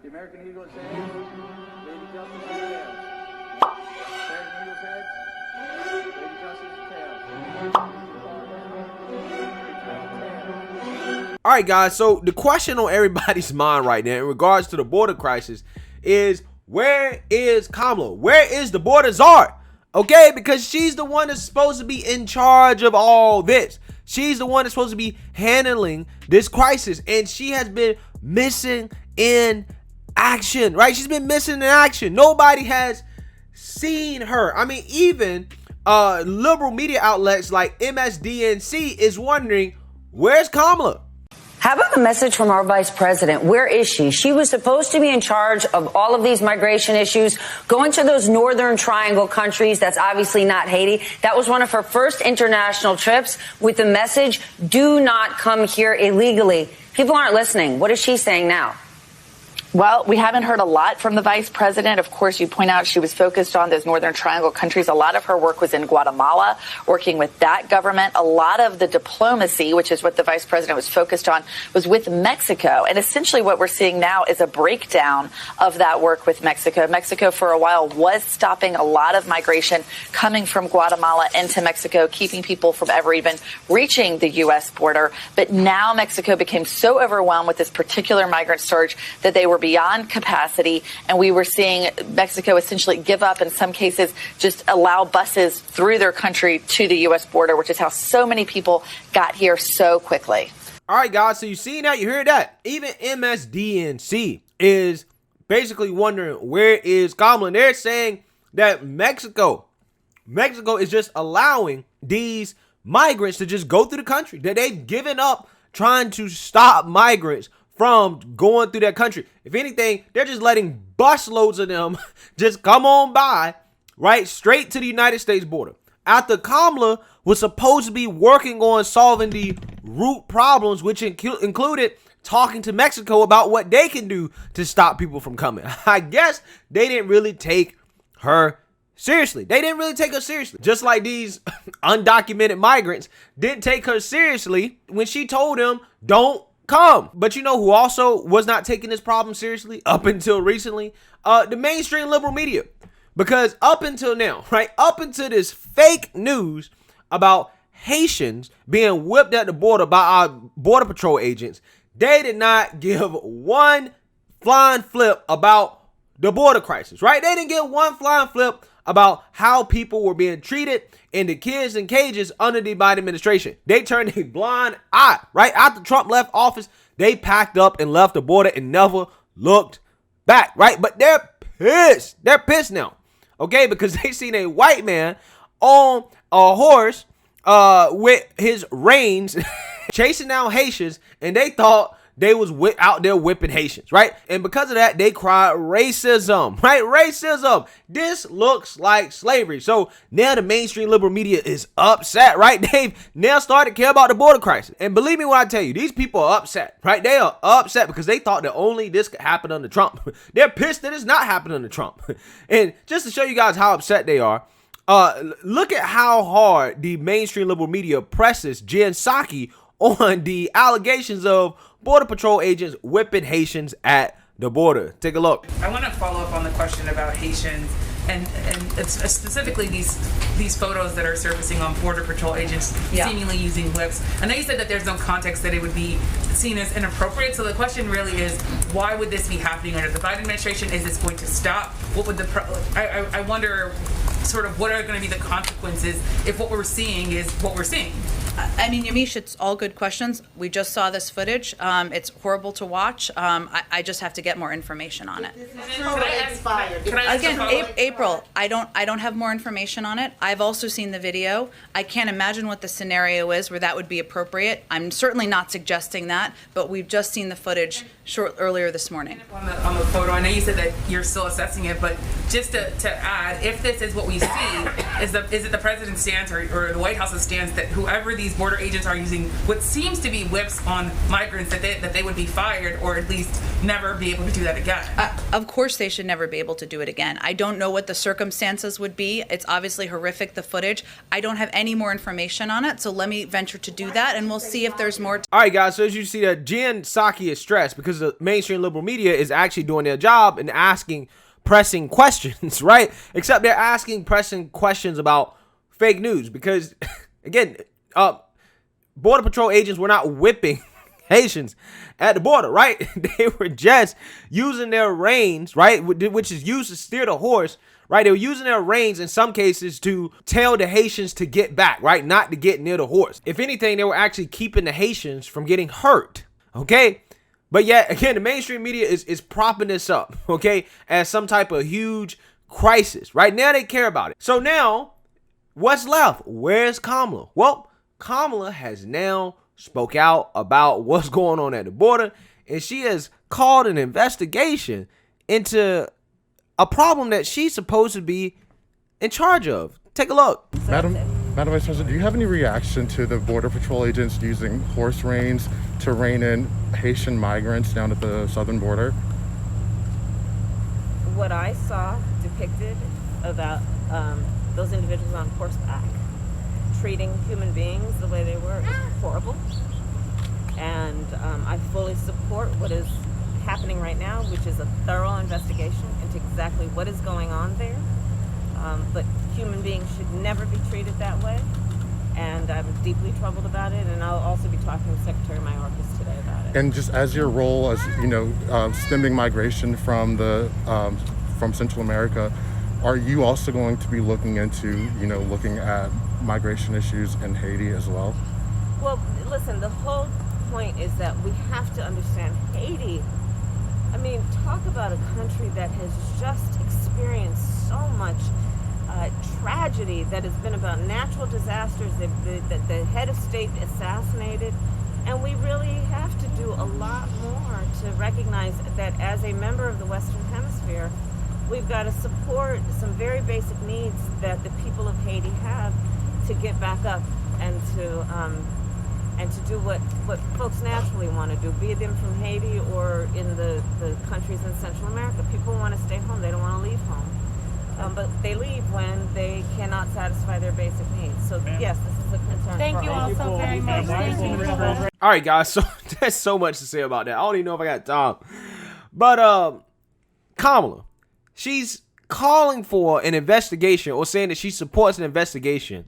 The American Eagle is head. Lady Justice is tail. American Eagle's head. Lady Justice is tail. All right, guys. So the question on everybody's mind right now in regards to the border crisis is, where is Kamala? Where is the border czar? Okay, because she's the one that's supposed to be in charge of all this. She's the one that's supposed to be handling this crisis, and she has been missing in action, right? She's been missing in action. Nobody has seen her. I mean, even liberal media outlets like MSDNC is wondering, where's Kamala? How about a message from our vice president? Where is she? She was supposed to be in charge of all of these migration issues, going to those northern triangle countries. That's obviously not Haiti. That was one of her first international trips with the message, do not come here illegally. People aren't listening. What is she saying now? Well, we haven't heard a lot from the vice president. Of course, you point out she was focused on those northern triangle countries. A lot of her work was in Guatemala, working with that government. A lot of the diplomacy, which is what the vice president was focused on, was with Mexico. And essentially what we're seeing now is a breakdown of that work with Mexico. Mexico, for a while, was stopping a lot of migration coming from Guatemala into Mexico, keeping people from ever even reaching the U.S. border. But now Mexico became so overwhelmed with this particular migrant surge that they were beyond capacity, and we were seeing Mexico essentially give up, in some cases, just allow buses through their country to the U.S. border, which is how so many people got here so quickly. All right, guys, so you see that, you hear that. Even MSDNC is basically wondering, where is Kamala? And they're saying that Mexico is just allowing these migrants to just go through the country, that they've given up trying to stop migrants from going through that country. If anything, they're just letting busloads of them just come on by, right, straight to the United States border. After Kamala was supposed to be working on solving the root problems, which included talking to Mexico about what they can do to stop people from coming. I guess they didn't really take her seriously. They didn't really take her seriously. Just like these undocumented migrants didn't take her seriously when she told them, don't come. But you know who also was not taking this problem seriously up until recently? The mainstream liberal media. Because up until now, right, up until this fake news about Haitians being whipped at the border by our border patrol agents, they did not give one flying flip about the border crisis, right? They didn't give one flying flip about how people were being treated and the kids in cages under the Biden administration. They turned a blind eye, right? After Trump left office, they packed up and left the border and never looked back, right? But they're pissed. They're pissed now, okay? Because they seen a white man on a horse with his reins chasing down Haitians, and they thought they was out there whipping Haitians, right? And because of that, they cried racism, right? Racism. This looks like slavery. So now the mainstream liberal media is upset, right? They've now started to care about the border crisis. And believe me when I tell you, these people are upset, right? They are upset because they thought that only this could happen under Trump. They're pissed that it's not happening under Trump. And just to show you guys how upset they are, look at how hard the mainstream liberal media presses Jen Psaki on the allegations of Border Patrol agents whipping Haitians at the border. Take a look. I want to follow up on the question about Haitians and it's specifically these photos that are surfacing on Border Patrol agents seemingly using whips. I know you said that there's no context that it would be seen as inappropriate. So the question really is, why would this be happening under the Biden administration? Is this going to stop? What would I wonder sort of what are going to be the consequences if what we're seeing is what we're seeing? I mean, Yamiche, it's all good questions. We just saw this footage. It's horrible to watch. I just have to get more information on it. Again, April, I don't have more information on it. I've also seen the video. I can't imagine what the scenario is where that would be appropriate. I'm certainly not suggesting that, but we've just seen the footage earlier this morning. On the photo, I know you said that you're still assessing it, but just to add, if this is what we see, is it the president's stance or the White House's stance that whoever these border agents are using what seems to be whips on migrants, that they would be fired or at least never be able to do that again? Of course they should never be able to do it again. I don't know what the circumstances would be. It's obviously horrific, the footage. I don't have any more information on it, so let me venture to do that, and we'll see if there's more. All right, guys, so as you see that Jen Psaki is stressed because the mainstream liberal media is actually doing their job and asking pressing questions, right? Except they're asking pressing questions about fake news because, again, Border Patrol agents were not whipping Haitians at the border, right? They were just using their reins, right, which is used to steer the horse, right? They were using their reins in some cases to tell the Haitians to get back, right, not to get near the horse. If anything, they were actually keeping the Haitians from getting hurt, okay? But yet, again, the mainstream media is propping this up, okay, as some type of huge crisis. Right now, they care about it. So now, what's left? Where's Kamala? Well, Kamala has now spoke out about what's going on at the border, and she has called an investigation into a problem that she's supposed to be in charge of. Take a look. Madam Vice President, do you have any reaction to the Border Patrol agents using horse reins to rein in Haitian migrants down at the southern border? What I saw depicted about those individuals on horseback treating human beings the way they were is horrible. And I fully support what is happening right now, which is a thorough investigation into exactly what is going on there. But human beings should never be treated that way. And I'm deeply troubled about it. And I'll also be talking to Secretary Mayorkas today about it. And just as your role as, stemming migration from Central America, are you also going to be looking into, looking at migration issues in Haiti as well? Well, listen, the whole point is that we have to understand Haiti. I mean, talk about a country that has just experienced so much tragedy that has been about natural disasters, the head of state assassinated, and we really have to do a lot more to recognize that as a member of the Western Hemisphere, we've got to support some very basic needs that the people of Haiti have to get back up and to do what folks naturally want to do, be them from Haiti or in the countries in Central America. People want to stay home. They don't want to leave home. But they leave when they cannot satisfy their basic needs. So, yes, this is a concern. Thank you all so very much. All right, guys, so there's so much to say about that. I don't even know if I got time. But Kamala, she's calling for an investigation or saying that she supports an investigation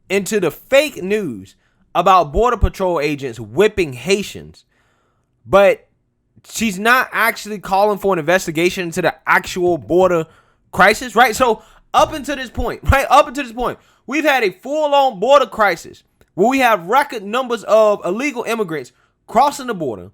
into the fake news about Border Patrol agents whipping Haitians. But she's not actually calling for an investigation into the actual border crisis, right? So up until this point, we've had a full-on border crisis where we have record numbers of illegal immigrants crossing the border,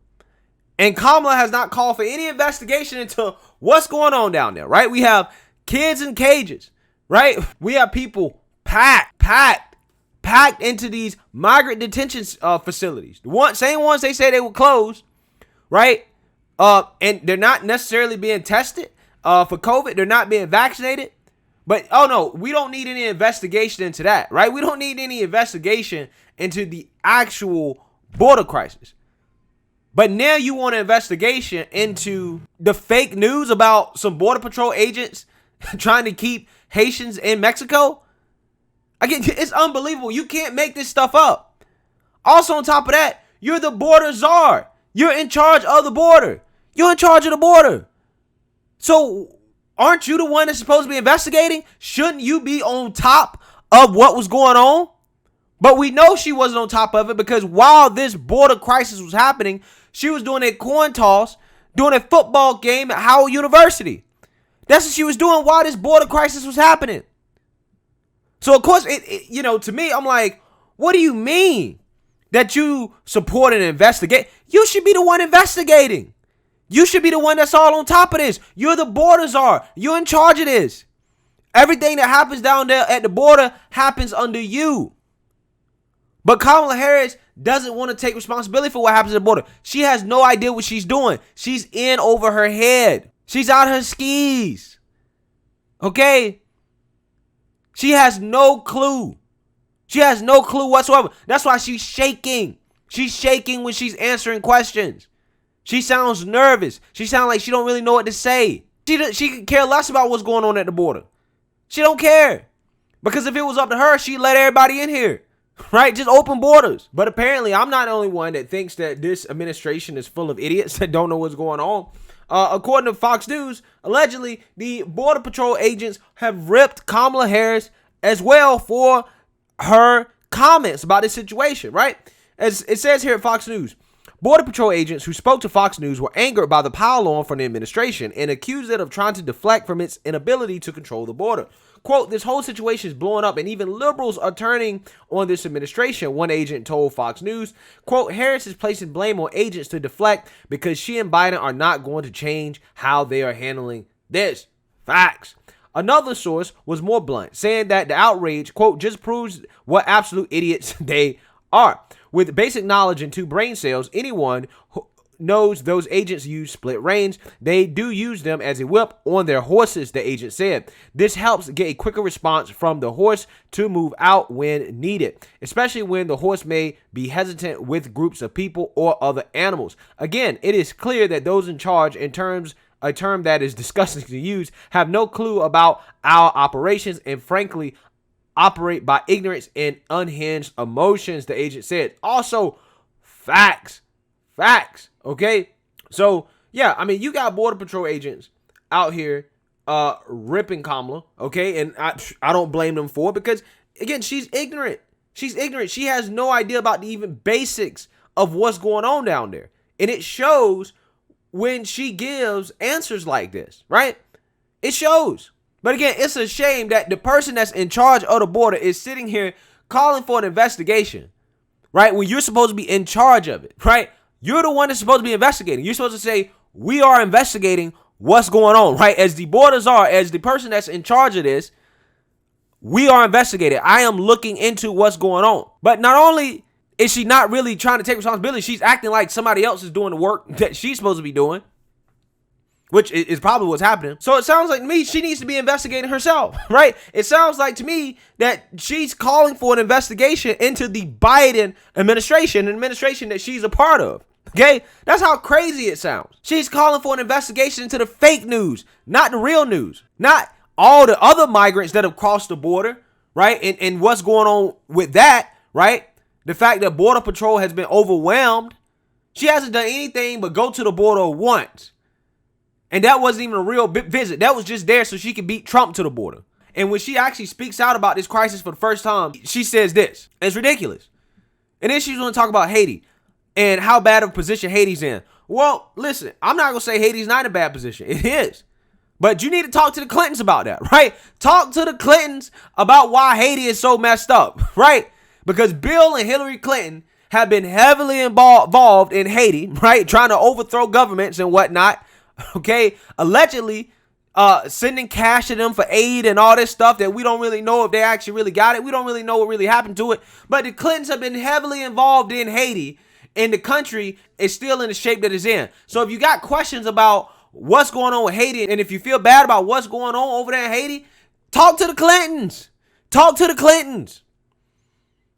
and Kamala has not called for any investigation into what's going on down there, right? We have kids in cages, right? We have people packed into these migrant detention facilities. The same ones they say they would close, right? And they're not necessarily being tested for COVID. They're not being vaccinated. But, oh no, we don't need any investigation into that, right? We don't need any investigation into the actual border crisis. But now you want an investigation into the fake news about some Border Patrol agents trying to keep Haitians in Mexico? Again, it's unbelievable. You can't make this stuff up. Also, on top of that, you're the border czar. You're in charge of the border. You're in charge of the border. So, aren't you the one that's supposed to be investigating? Shouldn't you be on top of what was going on? But we know she wasn't on top of it because while this border crisis was happening, she was doing a coin toss, doing a football game at Howard University. That's what she was doing while this border crisis was happening. So, of course, to me, I'm like, what do you mean that you support and investigate? You should be the one investigating. You should be the one that's all on top of this. You're the border czar. You're in charge of this. Everything that happens down there at the border happens under you. But Kamala Harris doesn't want to take responsibility for what happens at the border. She has no idea what she's doing. She's in over her head. She's out her skis. Okay? She has no clue. She has no clue whatsoever. That's why she's shaking. She's shaking when she's answering questions. She sounds nervous. She sounds like she don't really know what to say. She could care less about what's going on at the border. She don't care. Because if it was up to her, she'd let everybody in here. Right? Just open borders. But apparently, I'm not the only one that thinks that this administration is full of idiots that don't know what's going on. According to Fox News, allegedly, the Border Patrol agents have ripped Kamala Harris as well for her comments about this situation, right? As it says here at Fox News, Border Patrol agents who spoke to Fox News were angered by the pile-on from the administration and accused it of trying to deflect from its inability to control the border. Quote, this whole situation is blowing up and even liberals are turning on this administration, one agent told Fox News. Quote, Harris is placing blame on agents to deflect because she and Biden are not going to change how they are handling this. Facts. Another source was more blunt, saying that the outrage, quote, just proves what absolute idiots they are. With basic knowledge and 2 brain cells, anyone who knows those agents use split reins. They do use them as a whip on their horses, the agent said. This helps get a quicker response from the horse to move out when needed, especially when the horse may be hesitant with groups of people or other animals. Again, it is clear that those in charge, in terms a term that is disgusting to use, have no clue about our operations and frankly operate by ignorance and unhinged emotions, the agent said. Also, facts, okay? So, yeah, I mean, you got Border Patrol agents out here ripping Kamala, okay? And I don't blame them for it because, again, she's ignorant. She's ignorant. She has no idea about the even basics of what's going on down there. And it shows when she gives answers like this, right? It shows. But again, it's a shame that the person that's in charge of the border is sitting here calling for an investigation, right? When you're supposed to be in charge of it, right? You're the one that's supposed to be investigating. You're supposed to say, we are investigating what's going on, right? As the borders are, as the person that's in charge of this, we are investigating. I am looking into what's going on. But not only is she not really trying to take responsibility, she's acting like somebody else is doing the work that she's supposed to be doing, which is probably what's happening. So it sounds like to me she needs to be investigating herself, right? It sounds like to me that she's calling for an investigation into the Biden administration, an administration that she's a part of, okay? That's how crazy it sounds. She's calling for an investigation into the fake news, not the real news, not all the other migrants that have crossed the border, right? And what's going on with that, right? The fact that Border Patrol has been overwhelmed. She hasn't done anything but go to the border once. And that wasn't even a real visit. That was just there so she could beat Trump to the border. And when she actually speaks out about this crisis for the first time, she says this. It's ridiculous. And then she's going to talk about Haiti and how bad of a position Haiti's in. Well, listen, I'm not going to say Haiti's not in a bad position. It is. But you need to talk to the Clintons about that, right? Talk to the Clintons about why Haiti is so messed up, right? Because Bill and Hillary Clinton have been heavily involved in Haiti, right? Trying to overthrow governments and whatnot. Okay, allegedly sending cash to them for aid and all this stuff that we don't really know if they actually really got it. We don't really know what really happened to it. But the Clintons have been heavily involved in Haiti, and the country is still in the shape that it's in. So if you got questions about what's going on with Haiti, and if you feel bad about what's going on over there in Haiti, talk to the Clintons. Talk to the Clintons.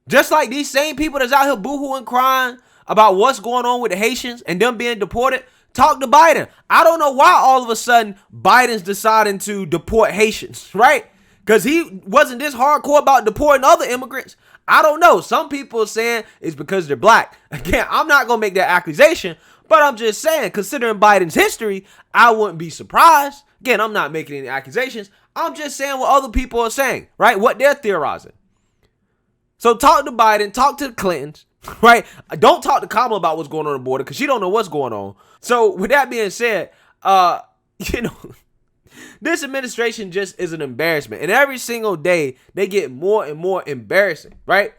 Just like these same people that's out here boohooing, crying about what's going on with the Haitians and them being deported. Talk to Biden. I don't know why all of a sudden Biden's deciding to deport Haitians, right? Because he wasn't this hardcore about deporting other immigrants. I don't know. Some people are saying it's because they're black. Again, I'm not going to make that accusation, but I'm just saying, considering Biden's history, I wouldn't be surprised. Again, I'm not making any accusations. I'm just saying what other people are saying, right? What they're theorizing. So talk to Biden, talk to the Clintons, right? Don't talk to Kamala about what's going on the border because she don't know what's going on. So with that being said, this administration just is an embarrassment. And every single day they get more and more embarrassing, right?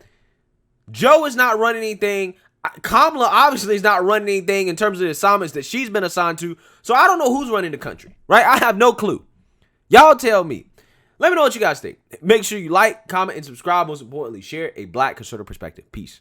Joe is not running anything. Kamala obviously is not running anything in terms of the assignments that she's been assigned to. So I don't know who's running the country, right? I have no clue. Y'all tell me. Let me know what you guys think. Make sure you like, comment, and subscribe. Most importantly, share a Black conservative perspective. Peace.